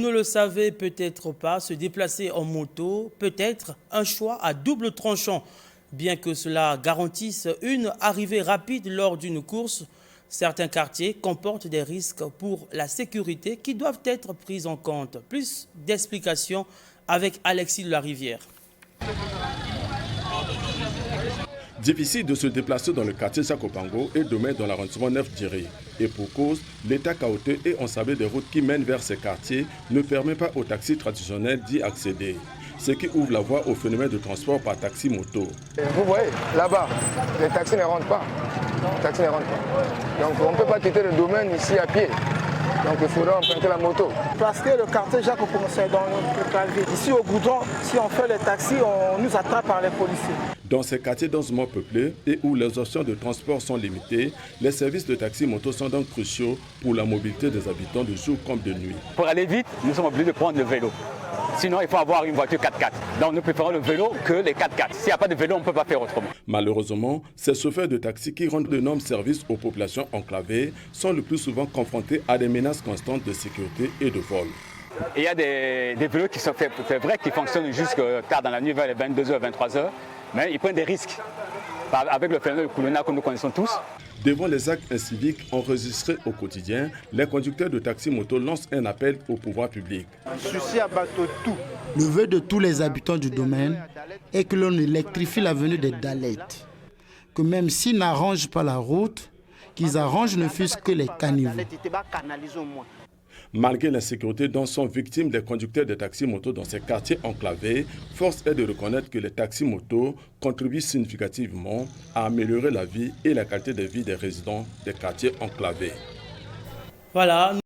Vous ne le savez peut-être pas, se déplacer en moto peut être un choix à double tranchant. Bien que cela garantisse une arrivée rapide lors d'une course, certains quartiers comportent des risques pour la sécurité qui doivent être pris en compte. Plus d'explications avec Alexis de la Rivière. Difficile de se déplacer dans le quartier Jacopango et Domaine dans l'arrondissement 9 Djiri. Et pour cause, l'état chaotique et ensablé des routes qui mènent vers ces quartiers ne permet pas aux taxis traditionnels d'y accéder. Ce qui ouvre la voie au phénomène de transport par taxi-moto. Vous voyez, là-bas, les taxis ne rentrent pas. Les taxis ne rentrent pas. Donc on ne peut pas quitter le domaine ici à pied. Donc il faudra emprunter la moto. Parce que le quartier Jacques c'est dans notre clavier. Ici au Goudron, si on fait les taxis, on nous attrape par les policiers. Dans ces quartiers densément peuplés et où les options de transport sont limitées, les services de taxi-moto sont donc cruciaux pour la mobilité des habitants de jour comme de nuit. Pour aller vite, nous sommes obligés de prendre le vélo. Sinon, il faut avoir une voiture 4x4. Donc nous préférons le vélo que les 4x4. S'il n'y a pas de vélo, on ne peut pas faire autrement. Malheureusement, ces chauffeurs de taxi qui rendent d'énormes services aux populations enclavées sont le plus souvent confrontés à des menaces constantes de sécurité et de vol. Il y a des vélos qui sont faits, c'est vrai, qui fonctionnent jusqu'à tard dans la nuit vers les 22h, 23h, mais ils prennent des risques. Avec le phénomène de Kuluna que nous connaissons tous. Devant les actes inciviques enregistrés au quotidien, les conducteurs de taxi-moto lancent un appel au pouvoir public. Le vœu de tous les habitants du domaine est que l'on électrifie l'avenue des Dalets. Que même s'ils n'arrangent pas la route, qu'ils arrangent ne fût-ce que les caniveaux. Malgré l'insécurité dont sont victimes les conducteurs de taxi-moto dans ces quartiers enclavés, force est de reconnaître que les taxi-motos contribuent significativement à améliorer la vie et la qualité de vie des résidents des quartiers enclavés. Voilà.